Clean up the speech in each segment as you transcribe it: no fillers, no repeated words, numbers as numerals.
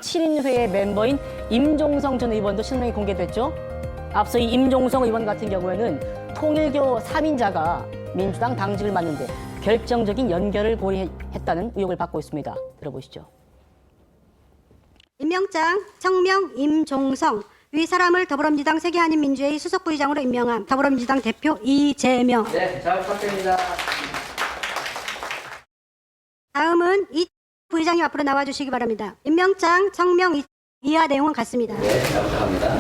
7인회의 멤버인 임종성 전 의원도 실명이 공개됐죠. 앞서 이 임종성 의원 같은 경우에는 통일교 3인자가 민주당 당직을 맡는데 결정적인 연결을 고려했다는 의혹을 받고 있습니다. 들어보시죠. 임명장 청명 임종성 위 사람을 더불어민주당 세계한인민주회의 수석부의장으로 임명함. 더불어민주당 대표 이재명. 네, 잘 부탁드립니다. 다음은 이 부의장님 앞으로 나와주시기 바랍니다. 임명장 청명 이하 내용은 같습니다. 네, 잘 부탁합니다.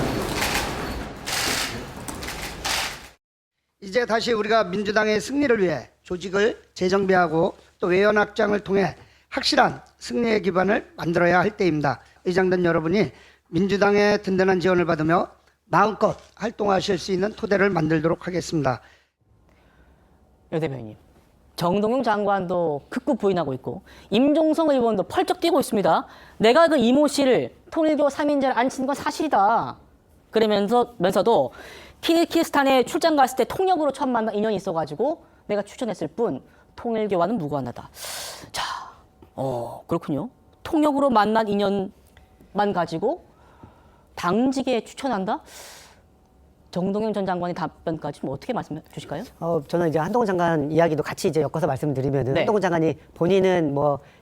이제 다시 우리가 민주당의 승리를 위해 조직을 재정비하고 또 외연 확장을 통해 확실한 승리의 기반을 만들어야 할 때입니다. 의장단 여러분이 민주당의 든든한 지원을 받으며 마음껏 활동하실 수 있는 토대를 만들도록 하겠습니다. 여 대표님, 정동영 장관도 극구 부인하고 있고 임종성 의원도 펄쩍 뛰고 있습니다. 내가 그 이모 씨를 통일교 3인자를 앉힌 건 사실이다. 그러면서도 키르기스탄에 출장 갔을 때 통역으로 처음 만난 인연이 있어가지고 내가 추천했을 뿐 통일교와는 무관하다. 자, 그렇군요. 통역으로 만난 인연만 가지고 당직에 추천한다? 정동영 전 장관의 답변까지 뭐 어떻게 말씀해 주실까요? 저는 이제 한동훈 장관 이야기도 같이 이제 엮어서 말씀드리면은 네. 한동훈 장관이 본인은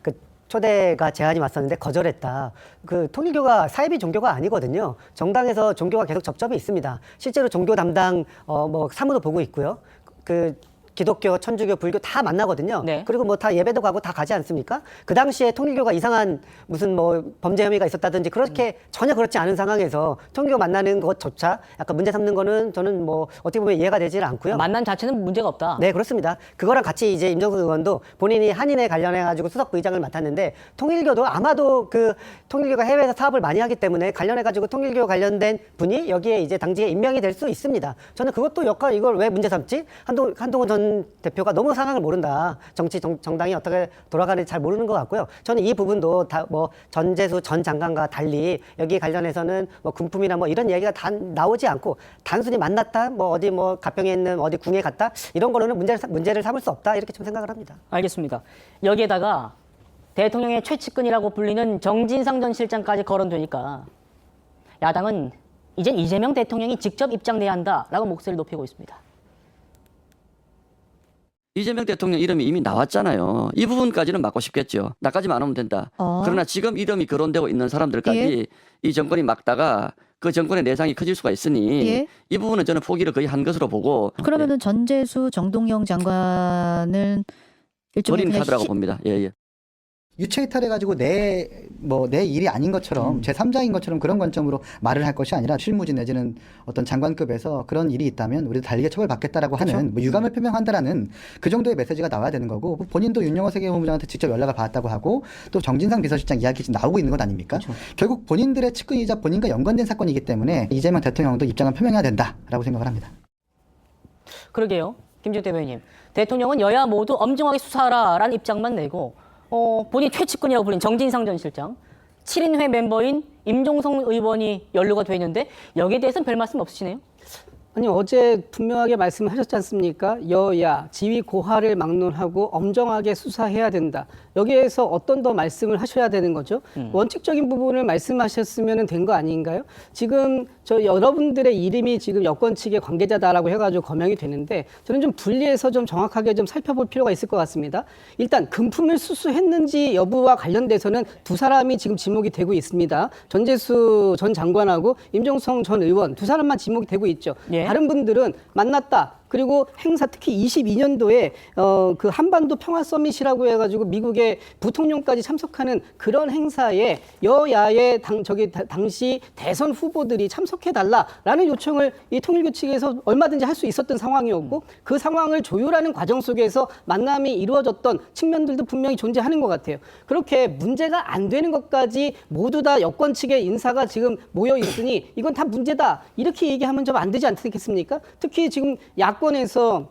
그 초대가 제안이 왔었는데 거절했다. 그 통일교가 사이비 종교가 아니거든요. 정당에서 종교가 계속 접점이 있습니다. 실제로 종교 담당 사무도 보고 있고요. 그 기독교, 천주교, 불교 다 만나거든요. 네. 그리고 뭐 다 예배도 가고 다 가지 않습니까? 그 당시에 통일교가 이상한 무슨 범죄 혐의가 있었다든지 그렇게 전혀 그렇지 않은 상황에서 통일교 만나는 것조차 약간 문제 삼는 거는 저는 어떻게 보면 이해가 되지는 않고요. 만난 자체는 문제가 없다. 네, 그렇습니다. 그거랑 같이 이제 임종석 의원도 본인이 한인에 관련해가지고 수석 부의장을 맡았는데 통일교도 아마도 그 통일교가 해외에서 사업을 많이 하기 때문에 관련해가지고 통일교 관련된 분이 여기에 이제 당직에 임명이 될 수 있습니다. 저는 그것도 역할 이걸 왜 문제 삼지? 한동훈 전 대표가 너무 상황을 모른다. 정당이 어떻게 돌아가는지 잘 모르는 것 같고요. 저는 이 부분도 다 전재수 전 장관과 달리 여기 관련해서는 군품이나 이런 얘기가 다 나오지 않고 단순히 만났다, 어디 가평에 있는 어디 궁에 갔다 이런 거로는 문제를 삼을 수 없다 이렇게 좀 생각을 합니다. 알겠습니다. 여기에다가 대통령의 최측근이라고 불리는 정진상 전 실장까지 거론되니까 야당은 이젠 이재명 대통령이 직접 입장 내야 한다라고 목소리를 높이고 있습니다. 이재명 대통령 이름이 이미 나왔잖아요. 이 부분까지는 막고 싶겠죠. 나까지만 안 하면 된다. 그러나 지금 이름이 거론되고 있는 사람들까지 이 정권이 막다가 그 정권의 내상이 커질 수가 있으니 이 부분은 저는 포기를 거의 한 것으로 보고 그러면은 전재수, 정동영 장관은 일종의 버린 그냥 카드라고 봅니다. 예. 유체이탈해가지고 내 일이 아닌 것처럼 제3자인 것처럼 그런 관점으로 말을 할 것이 아니라 실무진 내지는 어떤 장관급에서 그런 일이 있다면 우리도 달리게 처벌받겠다라고 하는 유감을 표명한다라는 그 정도의 메시지가 나와야 되는 거고 본인도 윤영호 세계본부장한테 직접 연락을 받았다고 하고 또 정진상 비서실장 이야기 지금 나오고 있는 것 아닙니까? 결국 본인들의 측근이자 본인과 연관된 사건이기 때문에 이재명 대통령도 입장을 표명해야 된다라고 생각을 합니다. 그러게요. 김지욱 대변인. 대통령은 여야 모두 엄정하게 수사하라라는 입장만 내고 본인 최측근이라고 불린 정진상 전 실장, 7인회 멤버인 임종성 의원이 연루가 돼 있는데 여기에 대해서는 별 말씀 없으시네요? 아니 어제 분명하게 말씀하셨지 않습니까? 여야 지위 고하를 막론하고 엄정하게 수사해야 된다. 여기에서 어떤 더 말씀을 하셔야 되는 거죠? 원칙적인 부분을 말씀하셨으면 된 거 아닌가요? 지금 여러분들의 이름이 지금 여권 측의 관계자다라고 해가지고 거명이 되는데 저는 좀 분리해서 좀 정확하게 좀 살펴볼 필요가 있을 것 같습니다. 일단 금품을 수수했는지 여부와 관련돼서는 두 사람이 지금 지목이 되고 있습니다. 전재수 전 장관하고 임종성 전 의원 두 사람만 지목이 되고 있죠. 예. 다른 분들은 만났다. 그리고 행사 특히 22년도에 그 한반도 평화 서밋이라고 해가지고 미국의 부통령까지 참석하는 그런 행사에 여야의 당시 대선 후보들이 참석해달라라는 요청을 이 통일교 측에서 얼마든지 할 수 있었던 상황이었고 그 상황을 조율하는 과정 속에서 만남이 이루어졌던 측면들도 분명히 존재하는 것 같아요. 그렇게 문제가 안 되는 것까지 모두 다 여권 측의 인사가 지금 모여 있으니 이건 다 문제다 이렇게 얘기하면 좀 안 되지 않겠습니까? 특히 지금 야권에서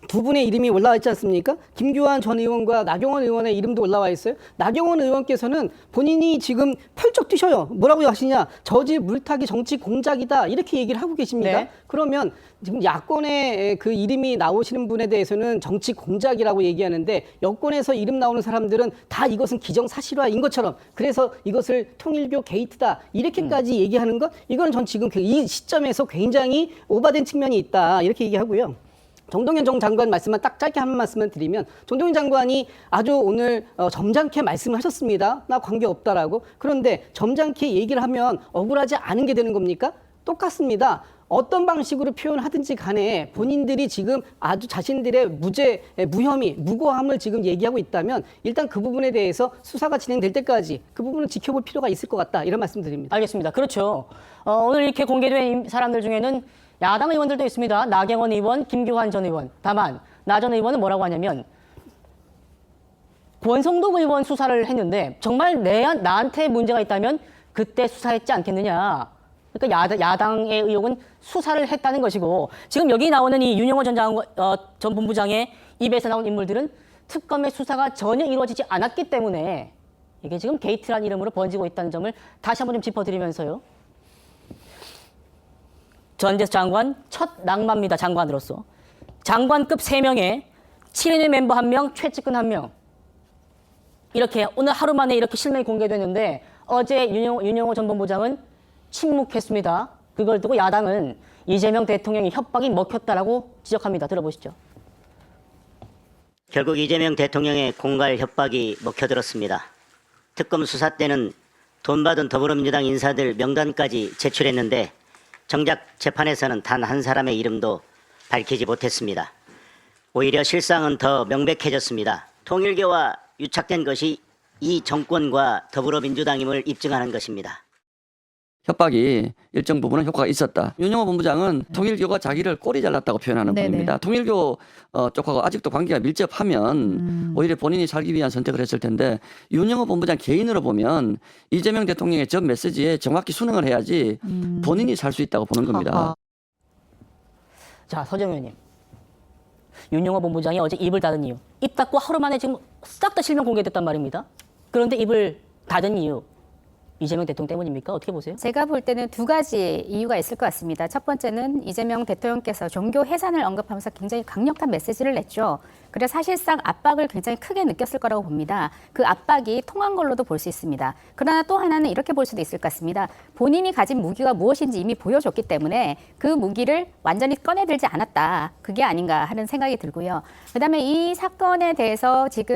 두 분의 이름이 올라와 있지 않습니까? 김규환 전 의원과 나경원 의원의 이름도 올라와 있어요. 나경원 의원께서는 본인이 지금 펄쩍 뛰셔요. 뭐라고 하시냐? 저질 물타기 정치 공작이다. 이렇게 얘기를 하고 계십니다. 네. 그러면 지금 야권에 그 이름이 나오시는 분에 대해서는 정치 공작이라고 얘기하는데 여권에서 이름 나오는 사람들은 다 이것은 기정사실화인 것처럼 그래서 이것을 통일교 게이트다. 이렇게까지 얘기하는 것 이거는 전 지금 이 시점에서 굉장히 오바된 측면이 있다. 이렇게 얘기하고요. 정동영 전 장관 말씀만 딱 짧게 한 말씀만 드리면 정동영 장관이 아주 오늘 점잖게 말씀을 하셨습니다. 나 관계없다라고. 그런데 점잖게 얘기를 하면 억울하지 않은 게 되는 겁니까? 똑같습니다. 어떤 방식으로 표현하든지 간에 본인들이 지금 아주 자신들의 무혐의, 무고함을 지금 얘기하고 있다면 일단 그 부분에 대해서 수사가 진행될 때까지 그 부분을 지켜볼 필요가 있을 것 같다. 이런 말씀 드립니다. 알겠습니다. 그렇죠. 오늘 이렇게 공개된 사람들 중에는 야당 의원들도 있습니다. 나경원 의원, 김규환 전 의원. 다만 나 전 의원은 뭐라고 하냐면 권성동 의원 수사를 했는데 정말 나한테 문제가 있다면 그때 수사했지 않겠느냐. 그러니까 야당의 의혹은 수사를 했다는 것이고 지금 여기 나오는 이 윤영호 전 본부장의 입에서 나온 인물들은 특검의 수사가 전혀 이루어지지 않았기 때문에 이게 지금 게이트란 이름으로 번지고 있다는 점을 다시 한번 좀 짚어드리면서요. 전재수 장관 첫 낭만입니다. 장관으로서. 장관급 3명에 7인의 멤버 1명, 최측근 1명. 이렇게 오늘 하루 만에 이렇게 실명이 공개됐는데 어제 윤영호 전 본부장은 침묵했습니다. 그걸 두고 야당은 이재명 대통령의 협박이 먹혔다라고 지적합니다. 들어보시죠. 결국 이재명 대통령의 공갈 협박이 먹혀들었습니다. 특검 수사 때는 돈 받은 더불어민주당 인사들 명단까지 제출했는데 정작 재판에서는 단 한 사람의 이름도 밝히지 못했습니다. 오히려 실상은 더 명백해졌습니다. 통일교와 유착된 것이 이 정권과 더불어민주당임을 입증하는 것입니다. 협박이 일정 부분은 효과가 있었다. 윤영호 본부장은 통일교가 자기를 꼬리 잘랐다고 표현하는 네네. 분입니다. 통일교 쪽하고 아직도 관계가 밀접하면 오히려 본인이 살기 위한 선택을 했을 텐데 윤영호 본부장 개인으로 보면 이재명 대통령의 저 메시지에 정확히 순응을 해야지 본인이 살 수 있다고 보는 겁니다. 자, 서정 의원님. 윤영호 본부장이 어제 입을 닫은 이유. 입 닫고 하루 만에 지금 싹 다 실명 공개됐단 말입니다. 그런데 입을 닫은 이유. 이재명 대통령 때문입니까? 어떻게 보세요? 제가 볼 때는 두 가지 이유가 있을 것 같습니다. 첫 번째는 이재명 대통령께서 종교 해산을 언급하면서 굉장히 강력한 메시지를 냈죠. 그래서 사실상 압박을 굉장히 크게 느꼈을 거라고 봅니다. 그 압박이 통한 걸로도 볼 수 있습니다. 그러나 또 하나는 이렇게 볼 수도 있을 것 같습니다. 본인이 가진 무기가 무엇인지 이미 보여줬기 때문에 그 무기를 완전히 꺼내들지 않았다. 그게 아닌가 하는 생각이 들고요. 그다음에 이 사건에 대해서 지금